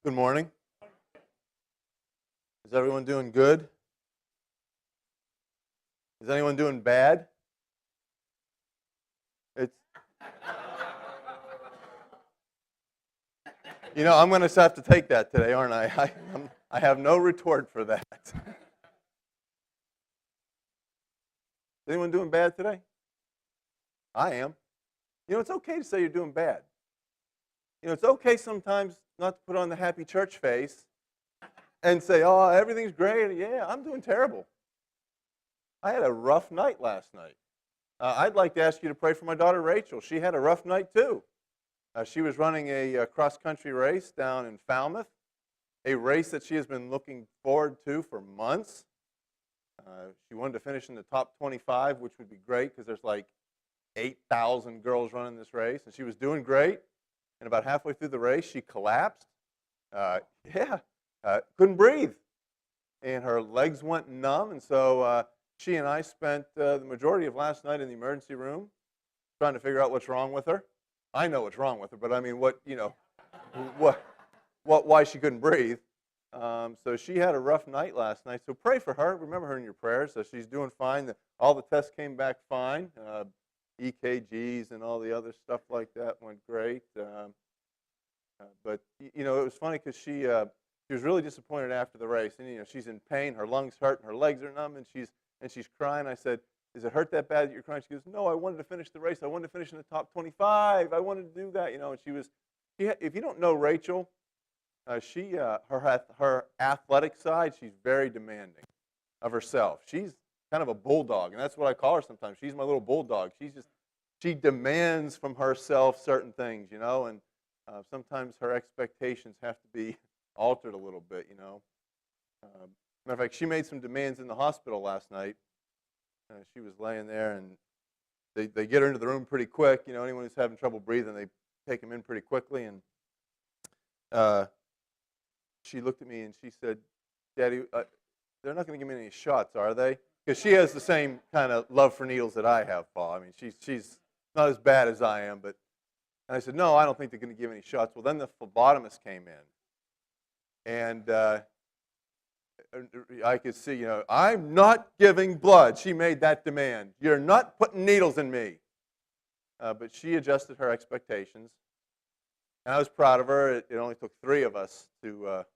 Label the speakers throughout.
Speaker 1: Good morning. Is everyone doing good? Is anyone doing bad? It's I'm going to have to take that today, aren't I? I have no retort for that. Is anyone doing bad today? I am. It's okay to say you're doing bad. It's okay sometimes not to put on the happy church face and say, "Oh, everything's great." Yeah, I'm doing terrible. I had a rough night last night. I'd like to ask you to pray for my daughter Rachel. She had a rough night too. She was running a cross-country race down in Falmouth, a race that she has been looking forward to for months. She wanted to finish in the top 25, which would be great because there's like 8,000 girls running this race, and she was doing great. And about halfway through the race, she collapsed. Couldn't breathe, and her legs went numb. And so she and I spent the majority of last night in the emergency room trying to figure out what's wrong with her. I know what's wrong with her, but I mean, why she couldn't breathe. So she had a rough night last night. So pray for her. Remember her in your prayers. So she's doing fine. All the tests came back fine. EKGs and all the other stuff like that went great. But it was funny because she was really disappointed after the race. And she's in pain. Her lungs hurt and her legs are numb, and she's crying. I said, "Does it hurt that bad that you're crying?" She goes, "No, I wanted to finish the race. I wanted to finish in the top 25. I wanted to do that." And if you don't know Rachel, her athletic side, she's very demanding of herself. She's kind of a bulldog, and that's what I call her sometimes. She's my little bulldog. She demands from herself certain things, and sometimes her expectations have to be altered a little bit, Matter of fact, she made some demands in the hospital last night. She was laying there, and they get her into the room pretty quick. Anyone who's having trouble breathing, they take them in pretty quickly. And she looked at me and she said, "Daddy, they're not going to give me any shots, are they?" Because she has the same kind of love for needles that I have, Paul. I mean, she's not as bad as I am, and I said, "No, I don't think they're going to give any shots." Well, then the phlebotomist came in, and I could see, "I'm not giving blood." She made that demand. "You're not putting needles in me." But she adjusted her expectations. And I was proud of her. It only took 3 of us to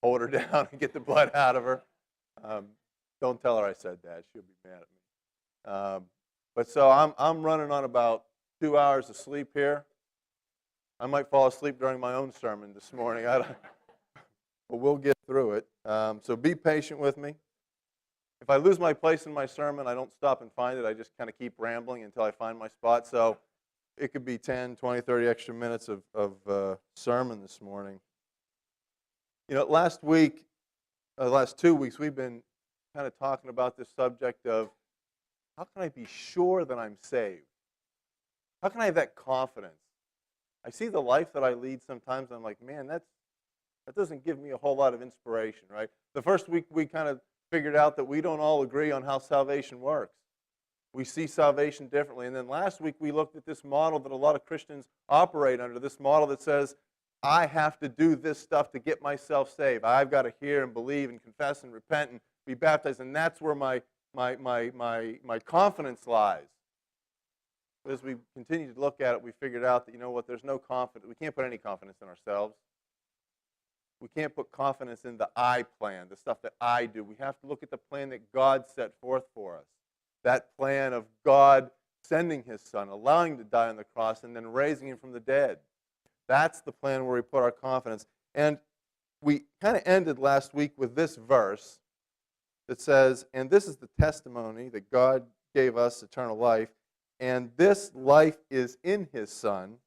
Speaker 1: hold her down and get the blood out of her. Don't tell her I said that. She'll be mad at me. But so I'm running on about 2 hours of sleep here. I might fall asleep during my own sermon this morning. But we'll get through it. So be patient with me. If I lose my place in my sermon, I don't stop and find it. I just kind of keep rambling until I find my spot. So it could be 10, 20, 30 extra minutes of sermon this morning. Last 2 weeks, we've been kind of talking about this subject of how can I be sure that I'm saved? How can I have that confidence? I see the life that I lead sometimes, and I'm like, man, that doesn't give me a whole lot of inspiration, right? The first week, we kind of figured out that we don't all agree on how salvation works. We see salvation differently. And then last week, we looked at this model that a lot of Christians operate under, this model that says, I have to do this stuff to get myself saved. I've got to hear and believe and confess and repent and be baptized, and that's where my confidence lies. But as we continue to look at it, we figured out that, there's no confidence. We can't put any confidence in ourselves. We can't put confidence in the I plan, the stuff that I do. We have to look at the plan that God set forth for us. That plan of God sending His Son, allowing Him to die on the cross, and then raising Him from the dead. That's the plan where we put our confidence. And we kind of ended last week with this verse that says, "And this is the testimony that God gave us eternal life, and this life is in His Son.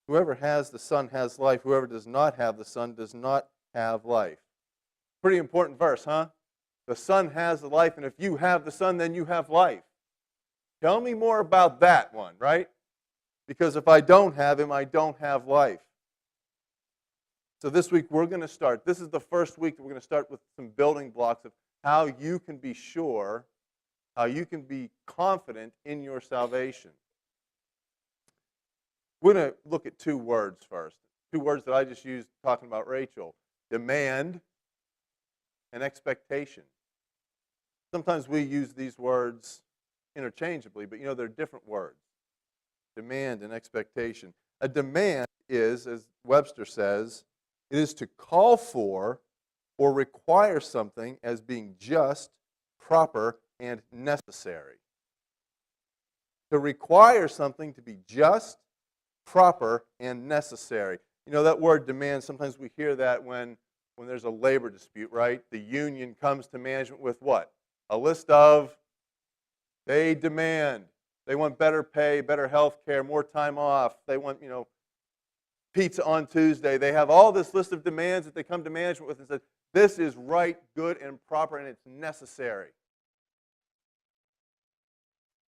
Speaker 1: Whoever has the Son has life. Whoever does not have the Son does not have life." Pretty important verse, huh? The Son has the life, and if you have the Son, then you have life. Tell me more about that one, right? Because if I don't have Him, I don't have life. So this week we're going to start. This is the first week that we're going to start with some building blocks of how you can be sure, how you can be confident in your salvation. We're going to look at 2 words first. two words that I just used talking about Rachel. Demand and expectation. Sometimes we use these words interchangeably, but they're different words. Demand and expectation. A demand is, as Webster says, it is to call for or require something as being just, proper, and necessary. To require something to be just, proper, and necessary. That word demand, sometimes we hear that when there's a labor dispute, right? The union comes to management with what? A list of, they demand. They want better pay, better health care, more time off. They want, pizza on Tuesday. They have all this list of demands that they come to management with and say, this is right, good, and proper, and it's necessary.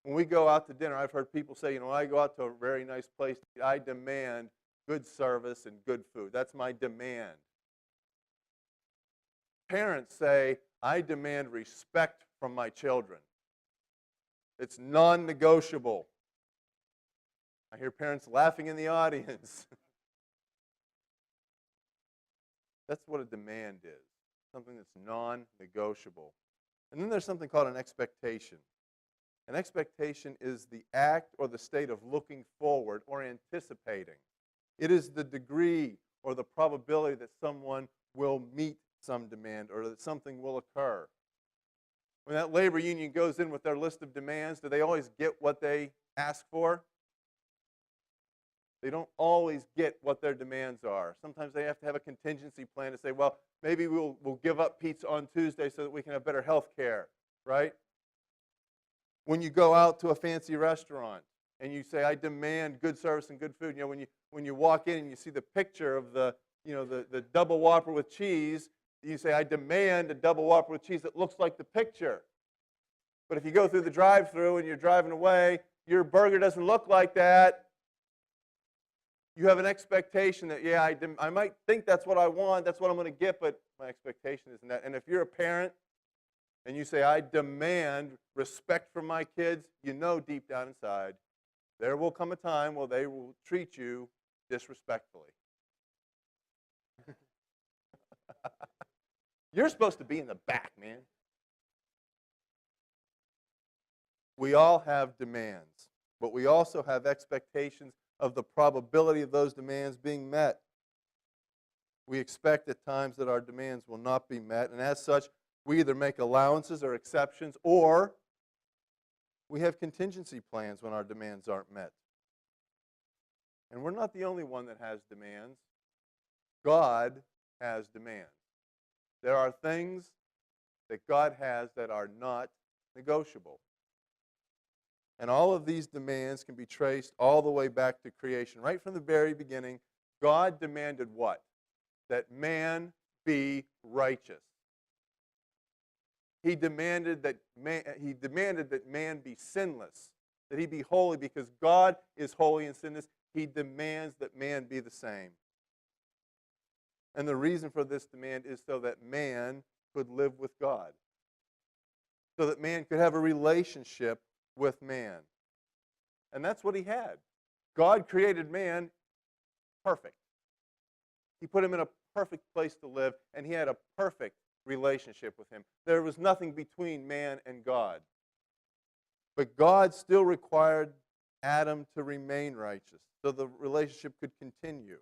Speaker 1: When we go out to dinner, I've heard people say, when I go out to a very nice place, I demand good service and good food. That's my demand. Parents say, I demand respect from my children. It's non-negotiable. I hear parents laughing in the audience. That's what a demand is, something that's non-negotiable. And then there's something called an expectation. An expectation is the act or the state of looking forward or anticipating. It is the degree or the probability that someone will meet some demand or that something will occur. When that labor union goes in with their list of demands, do they always get what they ask for? They don't always get what their demands are. Sometimes they have to have a contingency plan to say, well, maybe we'll give up pizza on Tuesday so that we can have better health care, right? When you go out to a fancy restaurant and you say, I demand good service and good food, when you walk in and you see the picture of the double Whopper with cheese, you say, I demand a double Whopper with cheese that looks like the picture. But if you go through the drive-thru and you're driving away, your burger doesn't look like that. You have an expectation that, I might think that's what I want, that's what I'm going to get, but my expectation isn't that. And if you're a parent and you say, I demand respect from my kids, deep down inside, there will come a time where they will treat you disrespectfully. You're supposed to be in the back, man. We all have demands, but we also have expectations of the probability of those demands being met. We expect at times that our demands will not be met, and as such, we either make allowances or exceptions, or we have contingency plans when our demands aren't met. And we're not the only one that has demands. God has demands. There are things that God has that are not negotiable. And all of these demands can be traced all the way back to creation. Right from the very beginning, God demanded what? That man be righteous. He demanded that man be sinless, that he be holy, because God is holy and sinless. He demands that man be the same. And the reason for this demand is so that man could live with God, so that man could have a relationship with man. And that's what he had. God created man perfect. He put him in a perfect place to live, and he had a perfect relationship with him. There was nothing between man and God. But God still required Adam to remain righteous so the relationship could continue.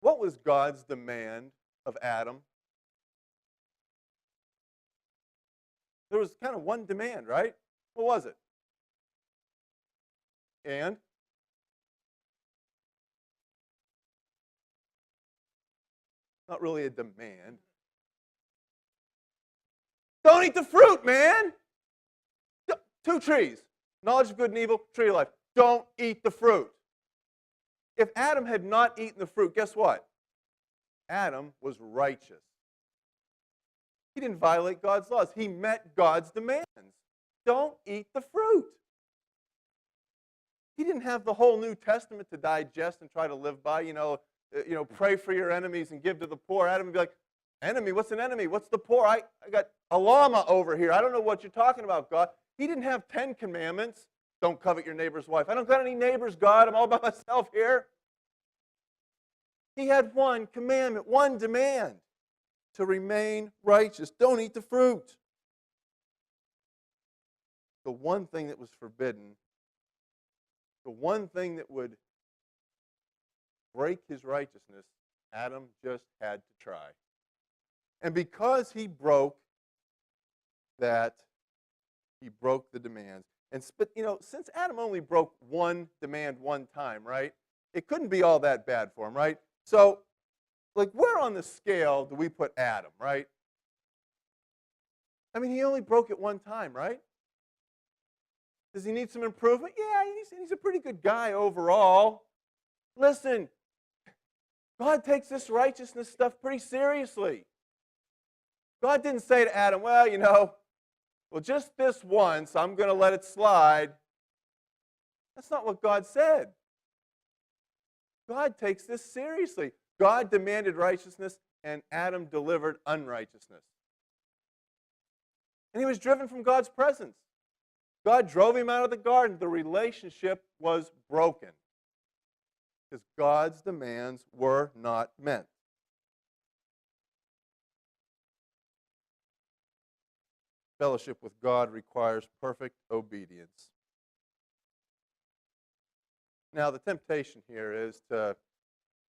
Speaker 1: What was God's demand of Adam? There was kind of one demand, right? What was it? And? Not really a demand. Don't eat the fruit, man! 2 trees. Knowledge of good and evil, tree of life. Don't eat the fruit. If Adam had not eaten the fruit, guess what? Adam was righteous. He didn't violate God's laws. He met God's demands. Don't eat the fruit. He didn't have the whole New Testament to digest and try to live by. Pray for your enemies and give to the poor. Adam would be like, enemy? What's an enemy? What's the poor? I got a llama over here. I don't know what you're talking about, God. He didn't have 10 commandments. Don't covet your neighbor's wife. I don't got any neighbors, God. I'm all by myself here. He had one commandment, one demand: to remain righteous. Don't eat the fruit. The one thing that was forbidden, the one thing that would break his righteousness, Adam just had to try. And because he broke that, he broke the demands. But since Adam only broke one demand one time, right? It couldn't be all that bad for him, right? So, where on the scale do we put Adam, right? I mean, he only broke it one time, right? Does he need some improvement? Yeah, he's a pretty good guy overall. Listen, God takes this righteousness stuff pretty seriously. God didn't say to Adam, well, just this once, I'm going to let it slide. That's not what God said. God takes this seriously. God demanded righteousness, and Adam delivered unrighteousness. And he was driven from God's presence. God drove him out of the garden. The relationship was broken because God's demands were not met. Fellowship with God requires perfect obedience. Now, the temptation here is to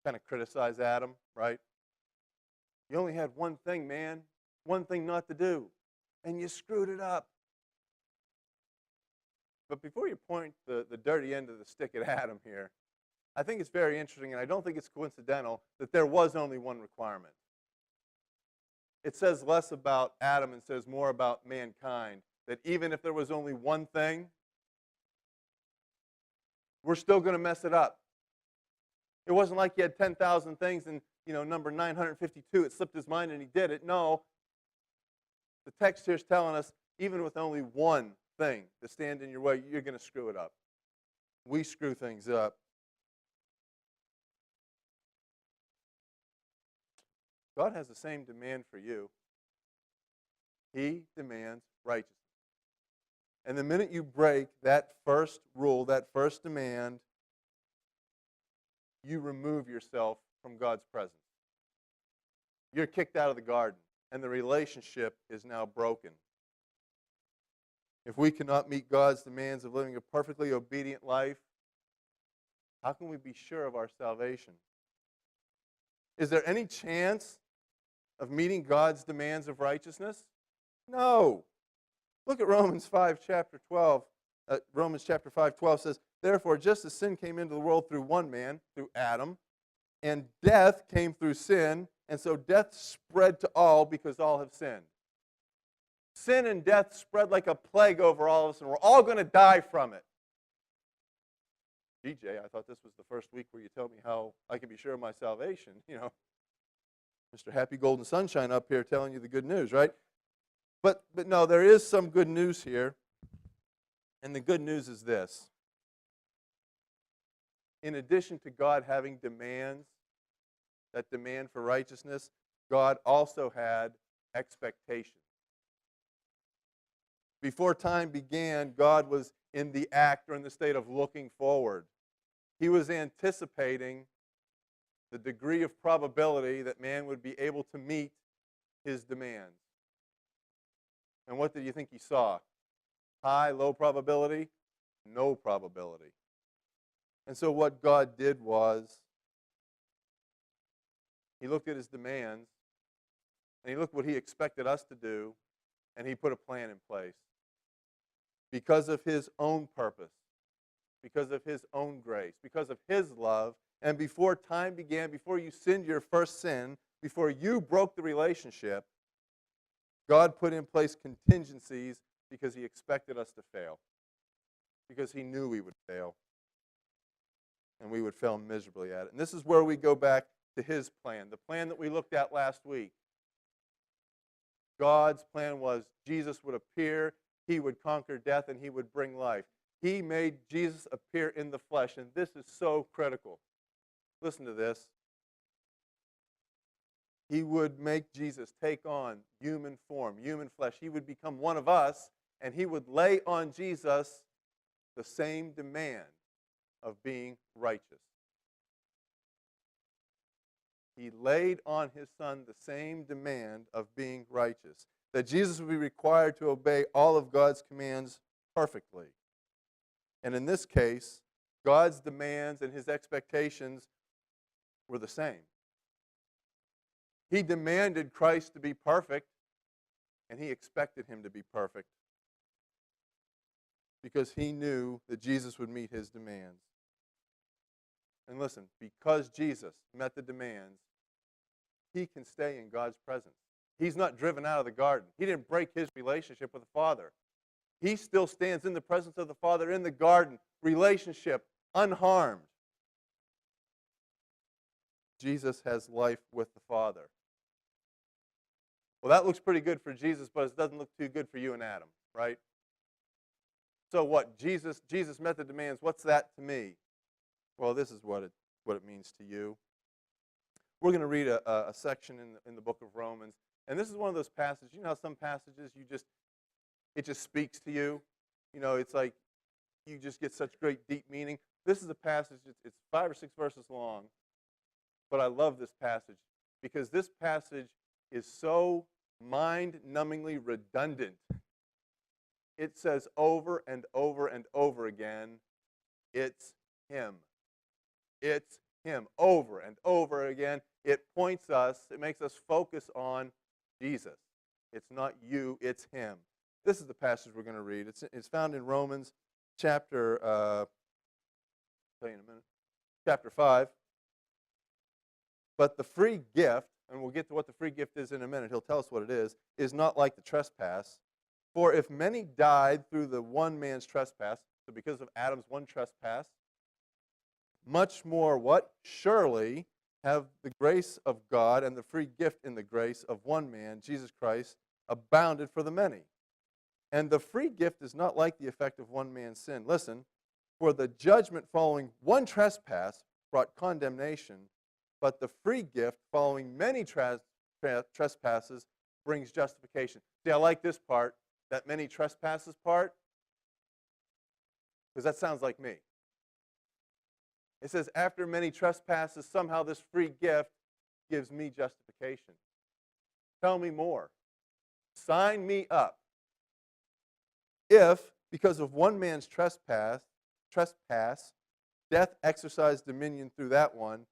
Speaker 1: kind of criticize Adam, right? You only had one thing, man, one thing not to do, and you screwed it up. But before you point the dirty end of the stick at Adam here, I think it's very interesting, and I don't think it's coincidental, that there was only one requirement. It says less about Adam and says more about mankind, that even if there was only one thing, we're still going to mess it up. It wasn't like he had 10,000 things and, number 952, it slipped his mind and he did it. No. The text here is telling us, even with only one thing to stand in your way, you're going to screw it up. We screw things up. God has the same demand for you. He demands righteousness. And the minute you break that first rule, that first demand, you remove yourself from God's presence. You're kicked out of the garden, and the relationship is now broken. If we cannot meet God's demands of living a perfectly obedient life, how can we be sure of our salvation? Is there any chance of meeting God's demands of righteousness? No. Look at Romans 5, chapter 12. Romans chapter 5, 12 says, "Therefore, just as sin came into the world through one man, through Adam, and death came through sin, and so death spread to all because all have sinned." Sin and death spread like a plague over all of us, and we're all going to die from it. DJ, I thought this was the first week where you told me how I can be sure of my salvation. Mr. Happy Golden Sunshine up here telling you the good news, right? But no, there is some good news here. And the good news is this. In addition to God having demands, that demand for righteousness, God also had expectations. Before time began, God was in the act or in the state of looking forward. He was anticipating the degree of probability that man would be able to meet his demands. And what do you think he saw? High, low probability? No probability. And so what God did was, he looked at his demands, and he looked what he expected us to do, and he put a plan in place. Because of his own purpose, because of his own grace, because of his love, and before time began, before you sinned your first sin, before you broke the relationship, God put in place contingencies because he expected us to fail, because he knew we would fail, and we would fail miserably at it. And this is where we go back to his plan, the plan that we looked at last week. God's plan was Jesus would appear, he would conquer death, and he would bring life. He made Jesus appear in the flesh, and this is so critical. Listen to this. He would make Jesus take on human form, human flesh. He would become one of us, and he would lay on Jesus the same demand of being righteous. He laid on his Son the same demand of being righteous, that Jesus would be required to obey all of God's commands perfectly. And in this case, God's demands and his expectations were the same. He demanded Christ to be perfect, and he expected him to be perfect because he knew that Jesus would meet his demands. And listen, because Jesus met the demands, he can stay in God's presence. He's not driven out of the garden. He didn't break his relationship with the Father. He still stands in the presence of the Father in the garden, relationship unharmed. Jesus has life with the Father. Well, that looks pretty good for Jesus, but it doesn't look too good for you and Adam, right? So what? Jesus met the demands. What's that to me? Well, this is what it means to you. We're going to read a section in the book of Romans, and this is one of those passages. You know how some passages it just speaks to you. You know, it's like you just get such great deep meaning. This is a passage. It's 5 or 6 verses long, but I love this passage because this passage is so mind-numbingly redundant. It says over and over and over again, it's him. It's him. Over and over again. It points us, it makes us focus on Jesus. It's not you, it's him. This is the passage we're going to read. It's found in Romans chapter, I'll tell you in a minute, chapter 5. But the free gift, and we'll get to what the free gift is in a minute, he'll tell us what it is not like the trespass. For if many died through the one man's trespass, so because of Adam's one trespass, much more what? Surely have the grace of God and the free gift in the grace of one man, Jesus Christ, abounded for the many. And the free gift is not like the effect of one man's sin. Listen, for the judgment following one trespass brought condemnation, but the free gift following many trespasses brings justification. See, I like this part, that many trespasses part, because that sounds like me. It says, after many trespasses, somehow this free gift gives me justification. Tell me more. Sign me up. If, because of one man's trespass, death exercised dominion through that one,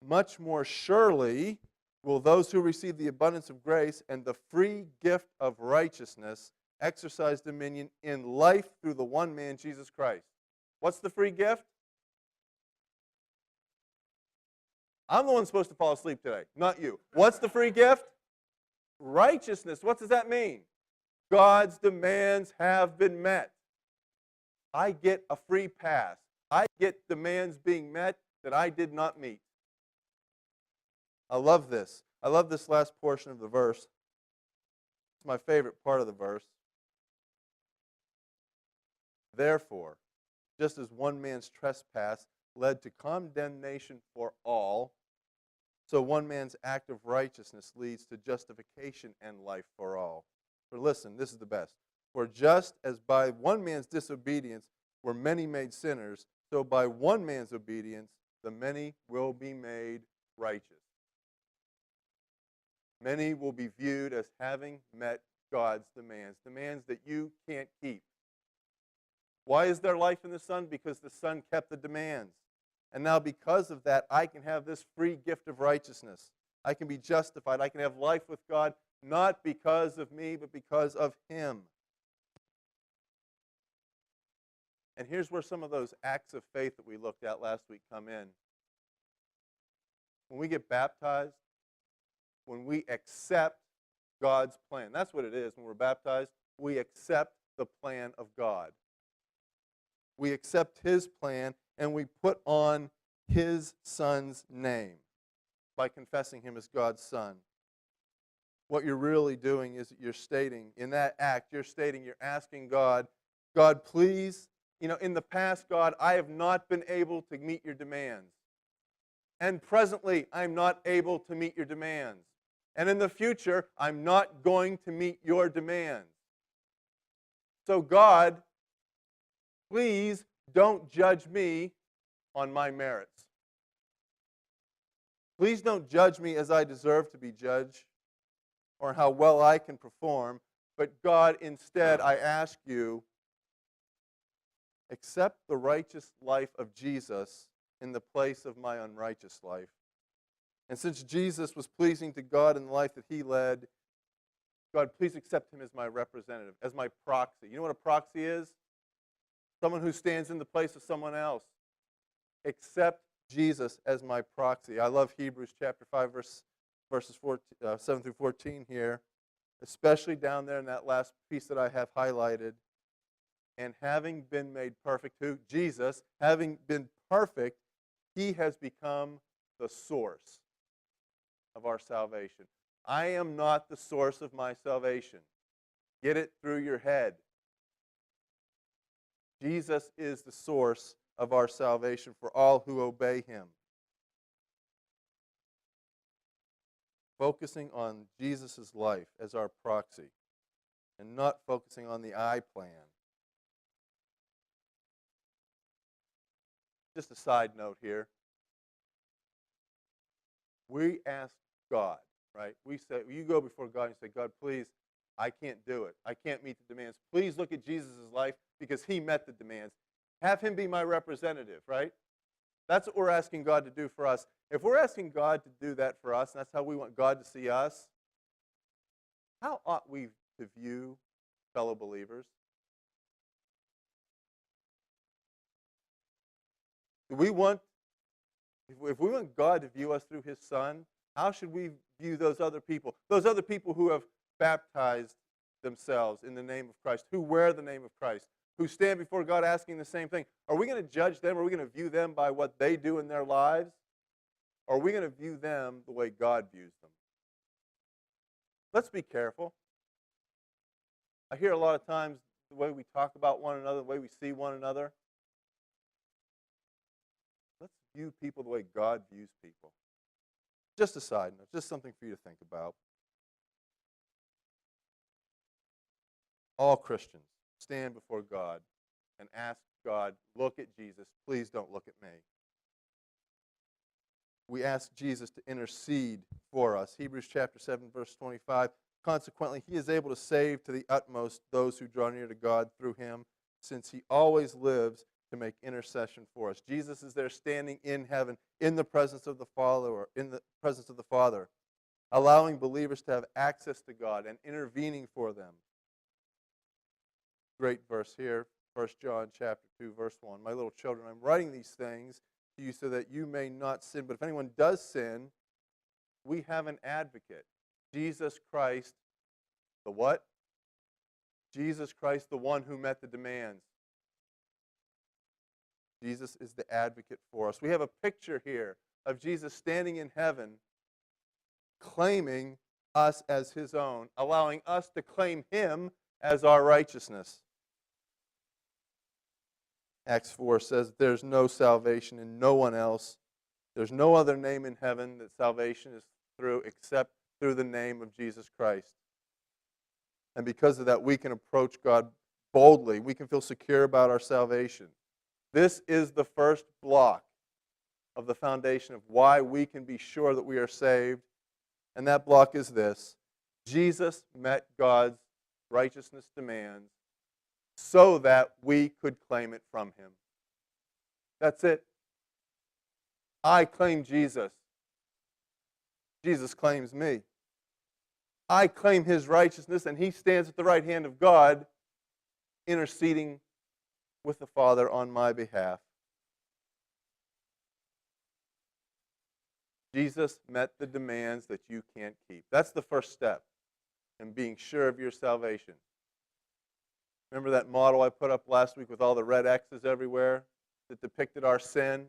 Speaker 1: much more surely will those who receive the abundance of grace and the free gift of righteousness exercise dominion in life through the one man, Jesus Christ. What's the free gift? I'm the one supposed to fall asleep today, not you. What's the free gift? Righteousness. What does that mean? God's demands have been met. I get a free pass. I get demands being met that I did not meet. I love this. I love this last portion of the verse. It's my favorite part of the verse. Therefore, just as one man's trespass led to condemnation for all, so one man's act of righteousness leads to justification and life for all. For listen, this is the best. For just as by one man's disobedience were many made sinners, so by one man's obedience the many will be made righteous. Many will be viewed as having met God's demands, demands that you can't keep. Why is there life in the Son? Because the Son kept the demands. And now because of that, I can have this free gift of righteousness. I can be justified. I can have life with God, not because of me, but because of him. And here's where some of those acts of faith that we looked at last week come in. When we get baptized, when we accept God's plan, that's what it is when we're baptized, we accept the plan of God. We accept his plan and we put on his Son's name by confessing him as God's Son. What you're really doing is you're stating, in that act, you're asking God, God, please, in the past, God, I have not been able to meet your demands. And presently, I'm not able to meet your demands. And in the future, I'm not going to meet your demands. So God, please don't judge me on my merits. Please don't judge me as I deserve to be judged or how well I can perform. But God, instead, I ask you, accept the righteous life of Jesus in the place of my unrighteous life. And since Jesus was pleasing to God in the life that he led, God, please accept him as my representative, as my proxy. You know what a proxy is? Someone who stands in the place of someone else. Accept Jesus as my proxy. I love Hebrews chapter 5, verses 7 through 14 here, especially down there in that last piece that I have highlighted. And having been made perfect, who? Jesus, having been perfect, he has become the source of our salvation. I am not the source of my salvation. Get it through your head. Jesus is the source of our salvation for all who obey him. Focusing on Jesus' life as our proxy and not focusing on the I plan. Just a side note here. We ask God, right? We say, you go before God and say, God, please, I can't do it. I can't meet the demands. Please look at Jesus' life because he met the demands. Have him be my representative, right? That's what we're asking God to do for us. If we're asking God to do that for us, and that's how we want God to see us, how ought we to view fellow believers? Do we want, if we want God to view us through his Son, how should we view those other people? Those other people who have baptized themselves in the name of Christ, who wear the name of Christ, who stand before God asking the same thing. Are we going to judge them? Are we going to view them by what they do in their lives? Or are we going to view them the way God views them? Let's be careful. I hear a lot of times the way we talk about one another, the way we see one another. Let's view people the way God views people. Just a side note, just something for you to think about. All Christians stand before God and ask God, look at Jesus, please don't look at me. We ask Jesus to intercede for us. Hebrews chapter 7, verse 25. Consequently, he is able to save to the utmost those who draw near to God through him, since he always lives to make intercession for us. Jesus is there standing in heaven, in the presence of the Father, or in the presence of the Father, allowing believers to have access to God and intervening for them. Great verse here, 1 John chapter 2, verse 1. My little children, I'm writing these things to you so that you may not sin. But if anyone does sin, we have an advocate, Jesus Christ, the what? Jesus Christ, the one who met the demands. Jesus is the advocate for us. We have a picture here of Jesus standing in heaven, claiming us as his own, allowing us to claim him as our righteousness. Acts 4 says there's no salvation in no one else. There's no other name in heaven that salvation is through except through the name of Jesus Christ. And because of that, we can approach God boldly. We can feel secure about our salvation. This is the first block of the foundation of why we can be sure that we are saved. And that block is this: Jesus met God's righteousness demands so that we could claim it from him. That's it. I claim Jesus. Jesus claims me. I claim his righteousness, and he stands at the right hand of God, interceding with the Father on my behalf. Jesus met the demands that you can't keep. That's the first step in being sure of your salvation. Remember that model I put up last week with all the red X's everywhere that depicted our sin?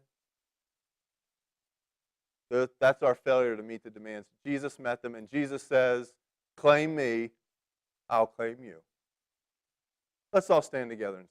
Speaker 1: That's our failure to meet the demands. Jesus met them, and Jesus says, claim me, I'll claim you. Let's all stand together and